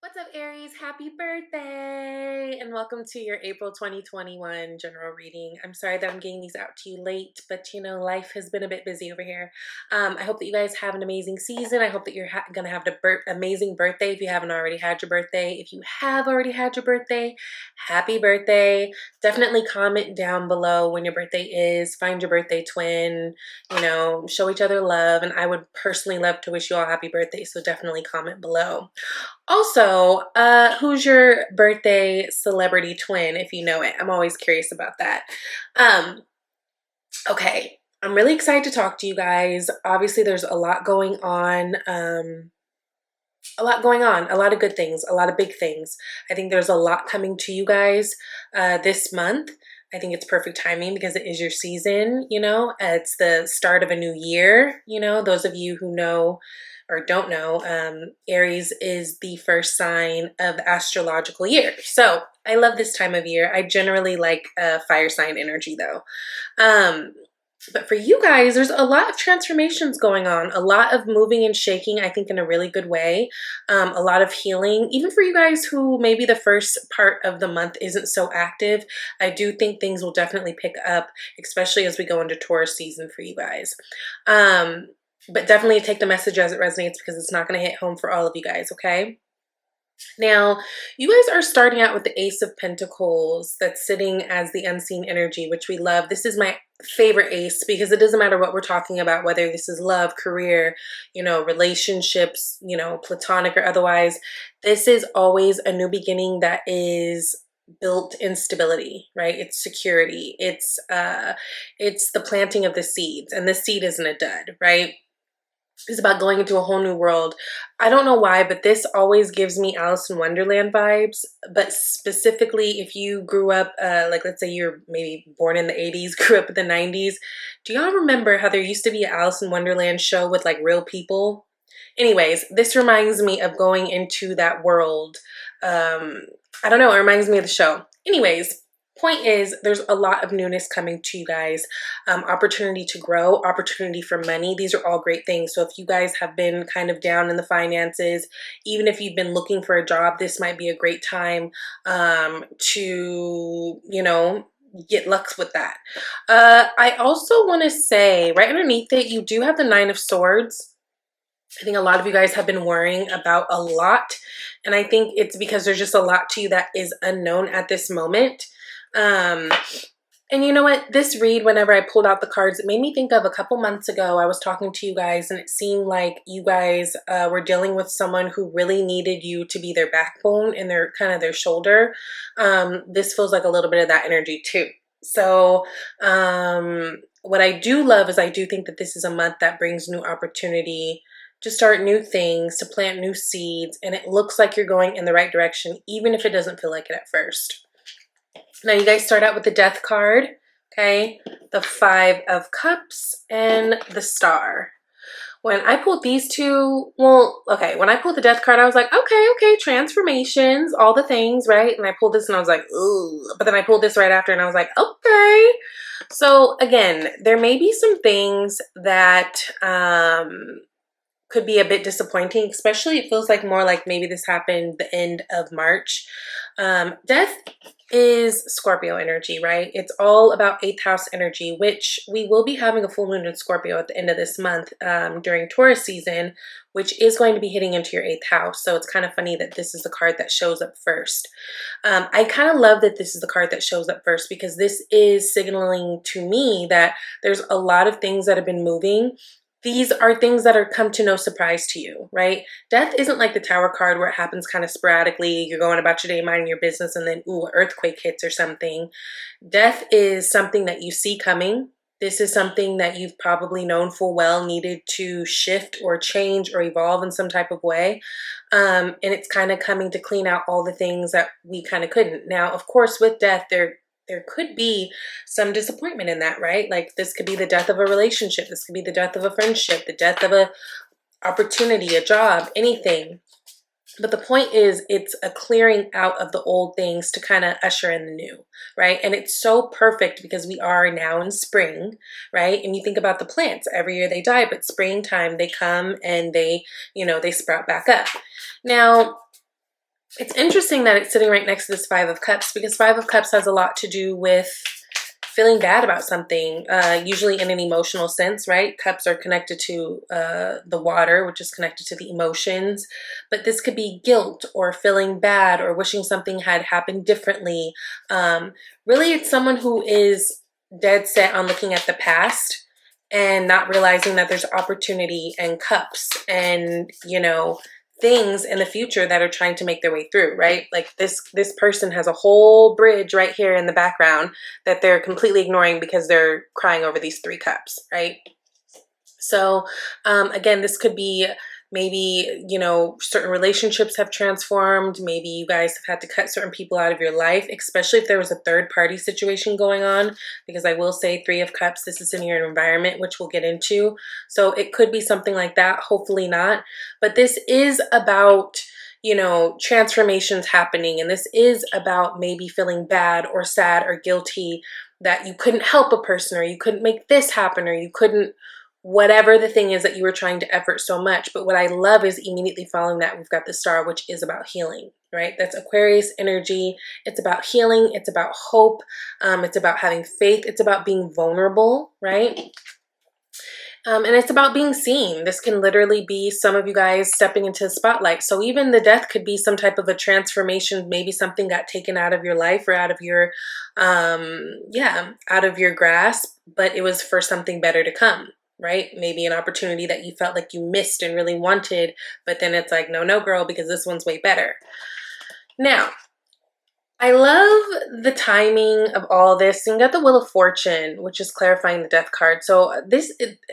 What's up, Aries? Happy birthday! And welcome to your April 2021 general reading. I'm sorry that I'm getting these out to you late, but life has been a bit busy over here. I hope that you guys have an amazing season. I hope that you're going to have an amazing birthday if you haven't already had your birthday. If you have already had your birthday, happy birthday. Definitely comment down below when your birthday is. Find your birthday twin, show each other love. And I would personally love to wish you all happy birthday, so definitely comment below. Also, who's your birthday celebrity twin, if you know it? I'm always curious about that. Okay, I'm really excited to talk to you guys. Obviously, there's a lot going on. A lot of good things, a lot of big things. I think there's a lot coming to you guys this month. I think it's perfect timing because it is your season, It's the start of a new year, Those of you who know or don't know, Aries is the first sign of the astrological year. So I love this time of year. I generally like fire sign energy though. But for you guys, there's a lot of transformations going on, a lot of moving and shaking, I think in a really good way, a lot of healing. Even for you guys who maybe the first part of the month isn't so active, I do think things will definitely pick up, especially as we go into Taurus season for you guys. But definitely take the message as it resonates because it's not going to hit home for all of you guys, okay? Now, you guys are starting out with the Ace of Pentacles that's sitting as the unseen energy, which we love. This is my favorite ace because it doesn't matter what we're talking about, whether this is love, career, relationships, platonic or otherwise. This is always a new beginning that is built in stability, right? It's security. It's the planting of the seeds, and this seed isn't a dud, right? It's about going into a whole new world. I don't know why, but this always gives me Alice in Wonderland vibes. But specifically, if you grew up, let's say you're maybe born in the 80s, grew up in the 90s. Do y'all remember how there used to be an Alice in Wonderland show with like real people? Anyways, this reminds me of going into that world. I don't know, it reminds me of the show. Anyways, point is, there's a lot of newness coming to you guys. Opportunity to grow, opportunity for money. These are all great things. So if you guys have been kind of down in the finances, even if you've been looking for a job, this might be a great time to, get luck with that. I also want to say right underneath it, you do have the Nine of Swords. I think a lot of you guys have been worrying about a lot. And I think it's because there's just a lot to you that is unknown at this moment. And you know what? This read, whenever I pulled out the cards, it made me think of a couple months ago. I was talking to you guys and it seemed like you guys were dealing with someone who really needed you to be their backbone and their kind of their shoulder. This feels like a little bit of that energy too. So what I do love is I do think that this is a month that brings new opportunity to start new things, to plant new seeds, and it looks like you're going in the right direction, even if it doesn't feel like it at first. Now, you guys start out with the Death card, okay? The Five of Cups and the Star. When I pulled these two, when I pulled the Death card, I was like, okay, transformations, all the things, right? And I pulled this and I was like, ooh. But then I pulled this right after and I was like, okay. So again, there may be some things that could be a bit disappointing, especially it feels like more like maybe this happened the end of March. Death is Scorpio energy, right? It's all about 8th house energy, which we will be having a full moon in Scorpio at the end of this month during Taurus season, which is going to be hitting into your 8th house. So it's kind of funny that this is the card that shows up first. I kind of love that this is the card that shows up first because this is signaling to me that there's a lot of things that have been moving. These are things that are come to no surprise to you, right? Death isn't like the Tower card where it happens kind of sporadically. You're going about your day, minding your business, and then, ooh, an earthquake hits or something. Death is something that you see coming. This is something that you've probably known full well needed to shift or change or evolve in some type of way. And it's kind of coming to clean out all the things that we kind of couldn't. Now, of course, with death, there could be some disappointment in that, right? Like this could be the death of a relationship. This could be the death of a friendship, the death of a opportunity, a job, anything. But the point is it's a clearing out of the old things to kind of usher in the new, right? And it's so perfect because we are now in spring, right? And you think about the plants, every year they die, but springtime they come and they, they sprout back up. Now, It's interesting that it's sitting right next to this Five of Cups, because Five of Cups has a lot to do with feeling bad about something, usually in an emotional sense, right? Cups are connected to the water, which is connected to the emotions. But this could be guilt or feeling bad or wishing something had happened differently. Really, it's someone who is dead set on looking at the past and not realizing that there's opportunity and cups and, you know, things in the future that are trying to make their way through, right? Like this person has a whole bridge right here in the background that they're completely ignoring because they're crying over these three cups, right? So again, this could be maybe, you know, certain relationships have transformed. Maybe you guys have had to cut certain people out of your life, especially if there was a third party situation going on, because I will say Three of Cups, this is in your environment, which we'll get into. So it could be something like that. Hopefully not. But this is about, you know, transformations happening. And this is about maybe feeling bad or sad or guilty that you couldn't help a person, or you couldn't make this happen, or you couldn't, whatever the thing is that you were trying to effort so much. But what I love is immediately following that, we've got the Star, which is about healing, right? That's Aquarius energy. It's about healing. It's about hope. It's about having faith. It's about being vulnerable, right? And it's about being seen. This can literally be some of you guys stepping into the spotlight. So even the death could be some type of a transformation. Maybe something got taken out of your life or out of your, out of your grasp, but it was for something better to come, right? Maybe an opportunity that you felt like you missed and really wanted, but then it's like, no, no, girl, because this one's way better. Now, I love the timing of all this. You got the Wheel of Fortune, which is clarifying the Death card. So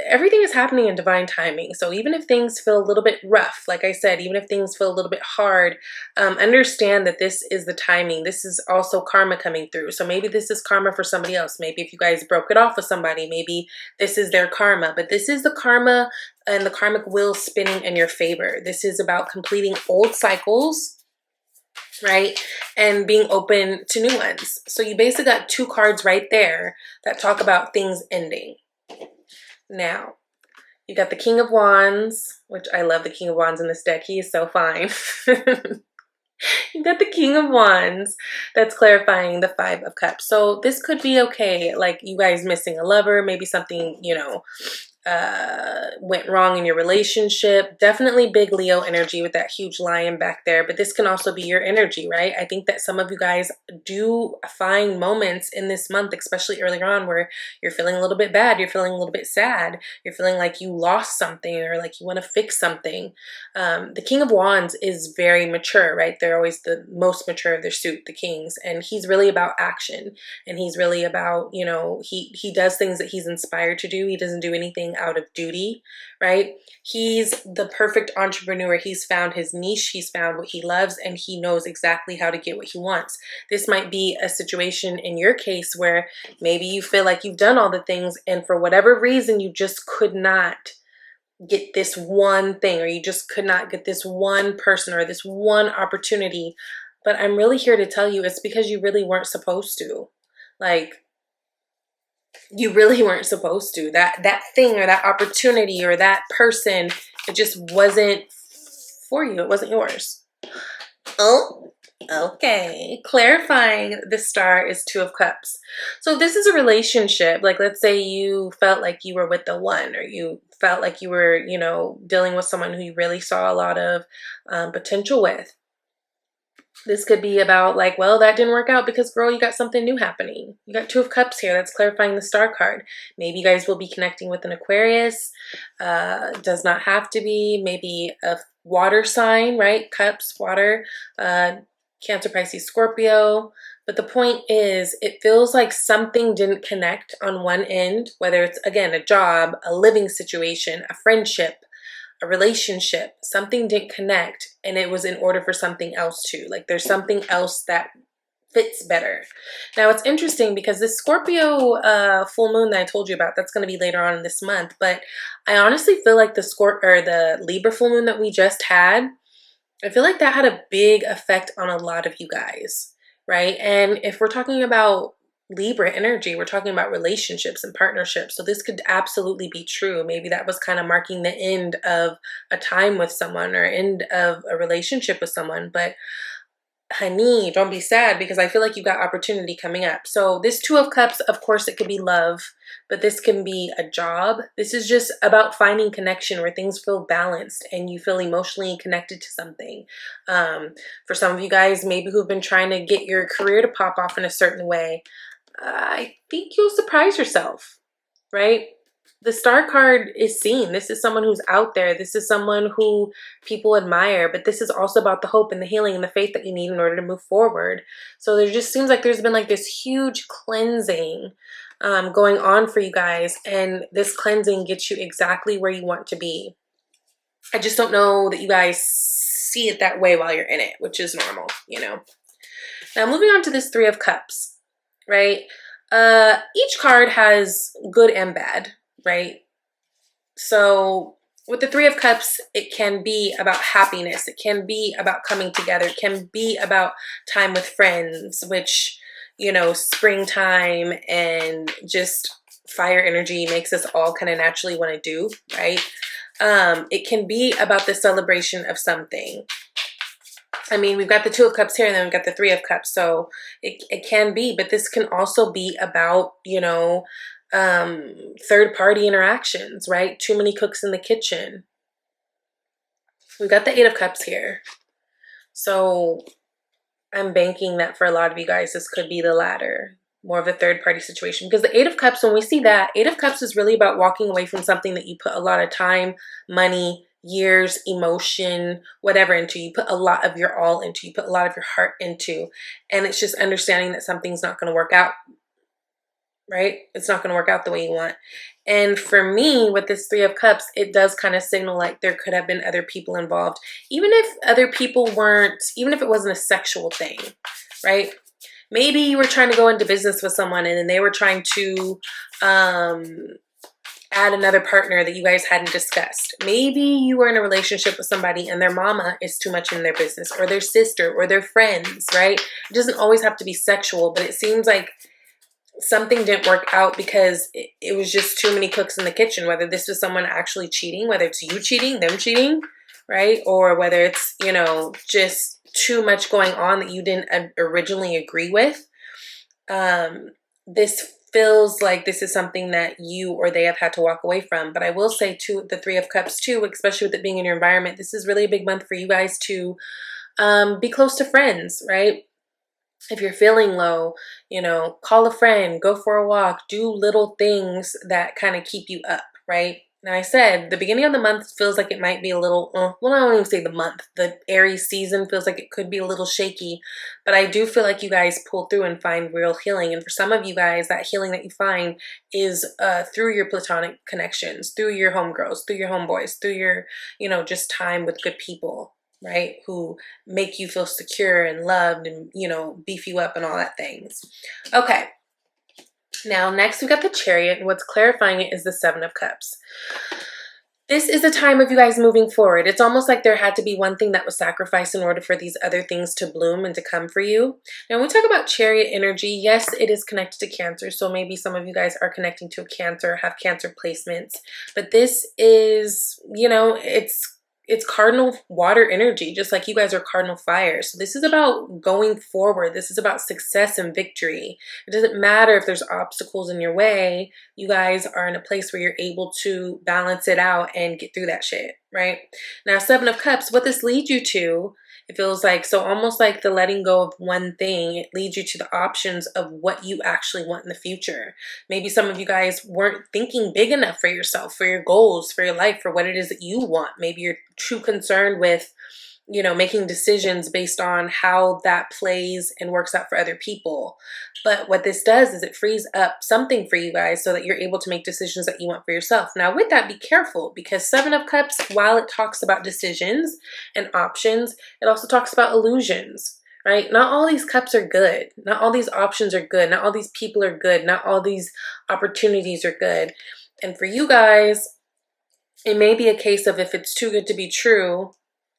everything is happening in divine timing. So even if things feel a little bit rough, like I said, even if things feel a little bit hard, understand that this is the timing. This is also karma coming through. So maybe this is karma for somebody else. Maybe if you guys broke it off with somebody, maybe this is their karma. But this is the karma and the karmic wheel spinning in your favor. This is about completing old cycles, right? And being open to new ones. So you basically got two cards right there that talk about things ending. Now, you got the King of Wands, which I love the King of Wands in this deck. He is so fine. You got the King of Wands that's clarifying the Five of Cups. So this could be okay. Like you guys missing a lover, maybe something, you know, went wrong in your relationship. Definitely big Leo energy with that huge lion back there, but this can also be your energy, right? I think that some of you guys do find moments in this month, especially earlier on, where you're feeling a little bit bad, you're feeling a little bit sad, you're feeling like you lost something or like you want to fix something. The King of Wands is very mature, right? They're always the most mature of their suit, the kings, and he's really about action, and he's really about, you know, he does things that he's inspired to do. He doesn't do anything out of duty, right? He's the perfect entrepreneur. He's found his niche, he's found what he loves, and he knows exactly how to get what he wants. This might be a situation in your case where maybe you feel like you've done all the things, and for whatever reason, you just could not get this one thing, or you just could not get this one person or this one opportunity. But I'm really here to tell you it's because you really weren't supposed to. Like, you really weren't supposed to. That thing or that opportunity or that person, it just wasn't for you. It wasn't yours. Oh, okay. Clarifying the Star is Two of Cups. So this is a relationship. Like, let's say you felt like you were with the one, or you felt like you were, you know, dealing with someone who you really saw a lot of potential with. This could be about like, well, that didn't work out because, girl, you got something new happening. You got Two of Cups here. That's clarifying the Star card. Maybe you guys will be connecting with an Aquarius. Does not have to be. Maybe a water sign, right? Cups, water, Cancer, Pisces, Scorpio. But the point is, it feels like something didn't connect on one end, whether it's, again, a job, a living situation, a friendship, a relationship. Something didn't connect, and it was in order for something else to. Like, there's something else that fits better. Now, it's interesting because this Scorpio full moon that I told you about, that's going to be later on in this month. But I honestly feel like the Libra full moon that we just had, I feel like that had a big effect on a lot of you guys, right? And if we're talking about Libra energy, we're talking about relationships and partnerships. So this could absolutely be true. Maybe that was kind of marking the end of a time with someone or end of a relationship with someone. But honey, don't be sad, because I feel like you got opportunity coming up. So this Two of Cups, of course, it could be love, but this can be a job. This is just about finding connection where things feel balanced and you feel emotionally connected to something. For some of you guys, maybe who've been trying to get your career to pop off in a certain way, I think you'll surprise yourself, right? The Star card is seen. This is someone who's out there. This is someone who people admire, but this is also about the hope and the healing and the faith that you need in order to move forward. So there just seems like there's been like this huge cleansing going on for you guys, and this cleansing gets you exactly where you want to be. I just don't know that you guys see it that way while you're in it, which is normal, you know. Now moving on to this Three of Cups, right? Each card has good and bad, right? So with the Three of Cups, it can be about happiness. It can be about coming together. It can be about time with friends, which, you know, springtime and just fire energy makes us all kind of naturally want to do, right? It can be about the celebration of something. I mean, we've got the Two of Cups here and then we've got the Three of Cups. So it can be, but this can also be about, you know, third party interactions, right? Too many cooks in the kitchen. We've got the Eight of Cups here. So I'm banking that for a lot of you guys, this could be the latter, more of a third party situation, because the Eight of Cups, when we see that, Eight of Cups is really about walking away from something that you put a lot of time, money, years, emotion, whatever into. You put a lot of your all into, you put a lot of your heart into, and it's just understanding that something's not going to work out, right? It's not going to work out the way you want. And for me, with this Three of Cups, it does kind of signal like there could have been other people involved, even if other people weren't, even if it wasn't a sexual thing, right? Maybe you were trying to go into business with someone and then they were trying to add another partner that you guys hadn't discussed. Maybe you were in a relationship with somebody and their mama is too much in their business, or their sister, or their friends, right? It doesn't always have to be sexual, but it seems like something didn't work out because it was just too many cooks in the kitchen, whether this was someone actually cheating, whether it's you cheating, them cheating, right? Or whether it's, you know, just too much going on that you didn't originally agree with. This feels like this is something that you or they have had to walk away from. But I will say too, the Three of Cups too, especially with it being in your environment, this is really a big month for you guys to be close to friends, right? If you're feeling low, you know, call a friend, go for a walk, do little things that kind of keep you up, right? Now, I said the beginning of the month feels like it might be a little, well, I don't even say the month. The Aries season feels like it could be a little shaky, but I do feel like you guys pull through and find real healing. And for some of you guys, that healing that you find is through your platonic connections, through your homegirls, through your homeboys, through your, you know, just time with good people, right? Who make you feel secure and loved and, you know, beef you up and all that things. Okay. Now, next we got the Chariot, and what's clarifying it is the Seven of Cups. This is a time of you guys moving forward. It's almost like there had to be one thing that was sacrificed in order for these other things to bloom and to come for you. Now, when we talk about Chariot energy, yes, it is connected to Cancer. So maybe some of you guys are connecting to a Cancer, have Cancer placements. But this is, you know, it's cardinal water energy, just like you guys are cardinal fire. So this is about going forward. This is about success and victory. It doesn't matter if there's obstacles in your way. You guys are in a place where you're able to balance it out and get through that shit, right? Now, Seven of Cups, what this leads you to, it feels like, so almost like the letting go of one thing, it leads you to the options of what you actually want in the future. Maybe some of you guys weren't thinking big enough for yourself, for your goals, for your life, for what it is that you want. Maybe you're too concerned with, you know, making decisions based on how that plays and works out for other people. But what this does is it frees up something for you guys so that you're able to make decisions that you want for yourself. Now, with that, be careful, because Seven of Cups, while it talks about decisions and options, it also talks about illusions, right? Not all these cups are good. Not all these options are good. Not all these people are good. Not all these opportunities are good. And for you guys, it may be a case of, if it's too good to be true,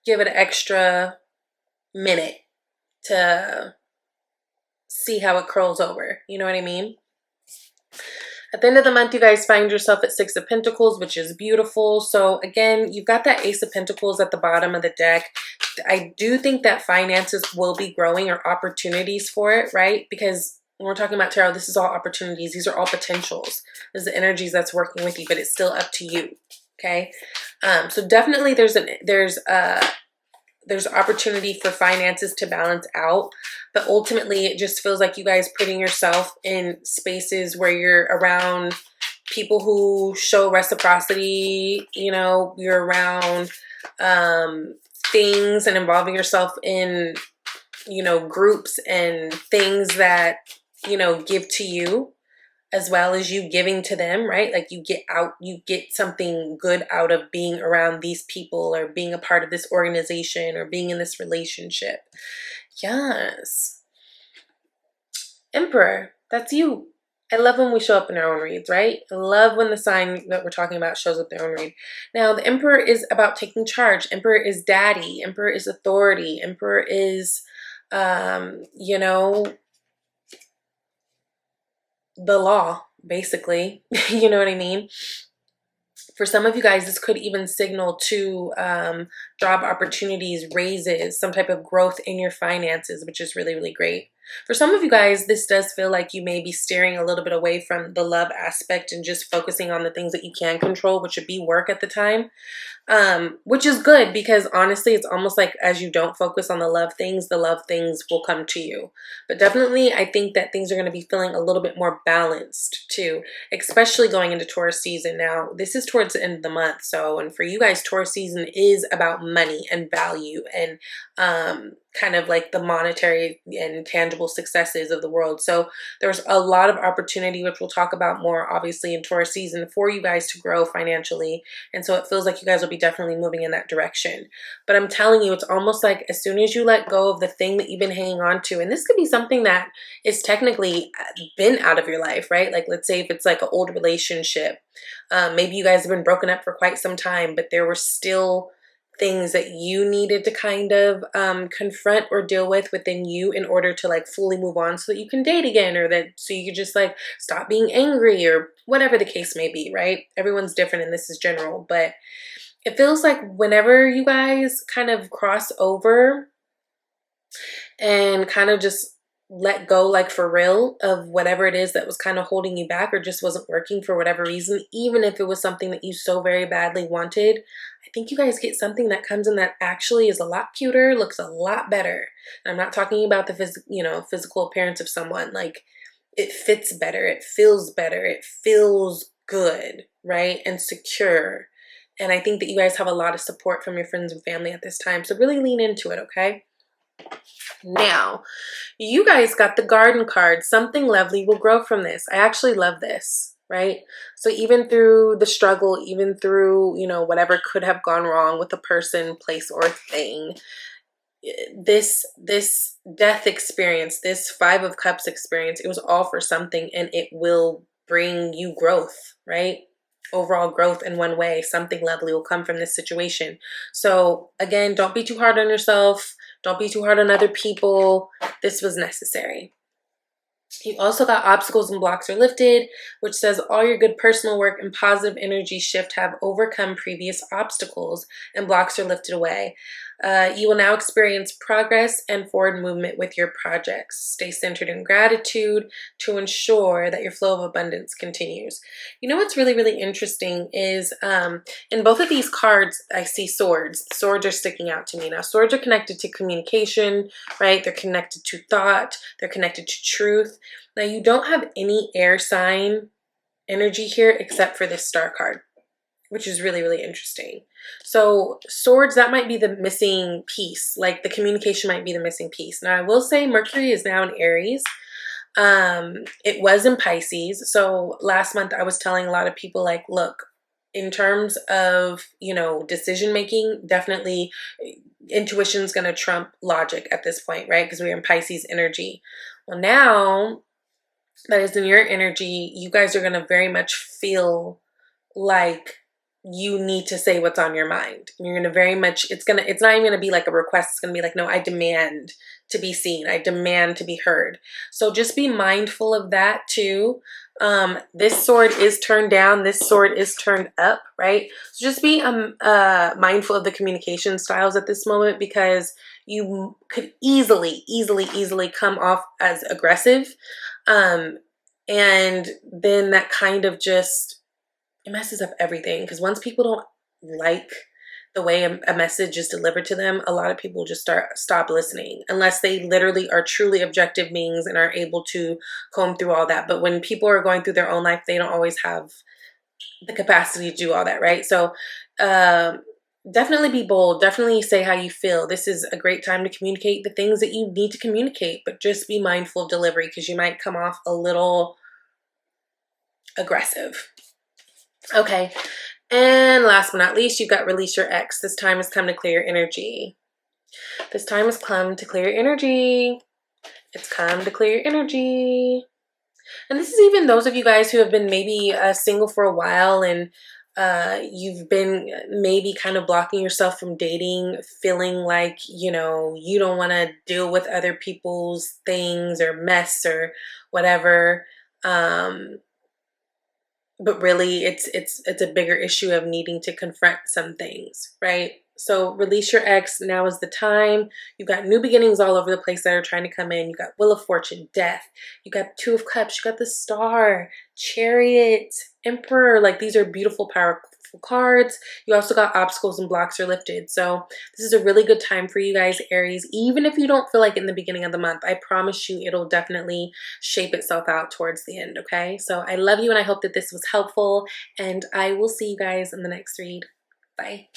give it an extra minute to see how it curls over. You know what I mean? At the end of the month, you guys find yourself at Six of Pentacles, which is beautiful. So again, you've got that Ace of Pentacles at the bottom of the deck. I do think that finances will be growing, or opportunities for it, right? Because when we're talking about tarot, this is all opportunities. These are all potentials. This is the energies that's working with you, but it's still up to you. Okay. So definitely there's opportunity for finances to balance out, but ultimately it just feels like you guys putting yourself in spaces where you're around people who show reciprocity. You know, you're around things and involving yourself in, you know, groups and things that, you know, give to you, as well as you giving to them, right? Like you get something good out of being around these people, or being a part of this organization, or being in this relationship. Yes. Emperor, that's you. I love when we show up in our own reads, right? I love when the sign that we're talking about shows up their own read. Now, the Emperor is about taking charge. Emperor is daddy. Emperor is authority. Emperor is, you know, the law, basically. You know what I mean? For some of you guys, this could even signal to job opportunities, raises, some type of growth in your finances, which is really, really great. For some of you guys, this does feel like you may be steering a little bit away from the love aspect and just focusing on the things that you can control, which would be work at the time. Which is good, because honestly, it's almost like as you don't focus on the love things will come to you. But definitely, I think that things are going to be feeling a little bit more balanced too, especially going into Taurus season. Now, this is towards the end of the month. So, and for you guys, Taurus season is about money and value, and kind of like the monetary and tangible successes of the world. So there's a lot of opportunity, which we'll talk about more obviously in Taurus season, for you guys to grow financially. And so it feels like you guys will be definitely moving in that direction. But I'm telling you, it's almost like as soon as you let go of the thing that you've been hanging on to, and this could be something that is technically been out of your life, right? Like, let's say if it's like an old relationship, maybe you guys have been broken up for quite some time, but there were still things that you needed to kind of confront or deal with within you in order to like fully move on, so that you can date again, or that so you could just like stop being angry, or whatever the case may be, right? Everyone's different and this is general, but it feels like whenever you guys kind of cross over and kind of just let go, like for real, of whatever it is that was kind of holding you back or just wasn't working for whatever reason, even if it was something that you so very badly wanted, I think you guys get something that comes in that actually is a lot cuter, looks a lot better. And I'm not talking about the physical appearance of someone. Like, it fits better, it feels good, right? And secure. And I think that you guys have a lot of support from your friends and family at this time. So really lean into it, okay? Now, you guys got the Garden card. Something lovely will grow from this. I actually love this, right? So even through the struggle, even through, you know, whatever could have gone wrong with a person, place, or thing, this death experience, this Five of Cups experience, it was all for something, and it will bring you growth, right? Overall growth in one way. Something lovely will come from this situation. So again, don't be too hard on yourself. Don't be too hard on other people. This was necessary. You also got obstacles and blocks are lifted, which says all your good personal work and positive energy shift have overcome previous obstacles, and blocks are lifted away. You will now experience progress and forward movement with your projects. Stay centered in gratitude to ensure that your flow of abundance continues. You know what's really, really interesting is in both of these cards, I see swords. Swords are sticking out to me. Now, swords are connected to communication, right? They're connected to thought. They're connected to truth. Now, you don't have any air sign energy here except for this star card, which is really, really interesting. So swords, that might be the missing piece. Like the communication might be the missing piece. Now, I will say Mercury is now in Aries. It was in Pisces. So last month I was telling a lot of people, like, look, in terms of, you know, decision making, definitely intuition is going to trump logic at this point, right? Because we're in Pisces energy. Well, now that is in your energy, you guys are going to very much feel like you need to say what's on your mind. And you're going to very much, it's not even going to be like a request. It's going to be like, no, I demand to be seen. I demand to be heard. So just be mindful of that too. This sword is turned down. This sword is turned up, right? So just be mindful of the communication styles at this moment, because you could easily come off as aggressive. And then that kind of just, it messes up everything, because once people don't like the way a message is delivered to them, a lot of people just stop listening, unless they literally are truly objective beings and are able to comb through all that. But when people are going through their own life, they don't always have the capacity to do all that, right? So definitely be bold. Definitely say how you feel. This is a great time to communicate the things that you need to communicate, but just be mindful of delivery, because you might come off a little aggressive. Okay. And last but not least, you've got release your ex. This time has come to clear your energy. This time has come to clear your energy. It's come to clear your energy. And this is even those of you guys who have been maybe single for a while, and you've been maybe kind of blocking yourself from dating, feeling like, you know, you don't want to deal with other people's things or mess or whatever. But really it's a bigger issue of needing to confront some things, right? So release your ex. Now is the time. You've got new beginnings all over the place that are trying to come in. You got Wheel of Fortune, Death. You got Two of Cups. You got the Star, Chariot, Emperor. Like, these are beautiful, powerful cards. You also got obstacles and blocks are lifted. So this is a really good time for you guys, Aries. Even if you don't feel like it in the beginning of the month, I promise you it'll definitely shape itself out towards the end, okay? So I love you, and I hope that this was helpful, and I will see you guys in the next read. Bye.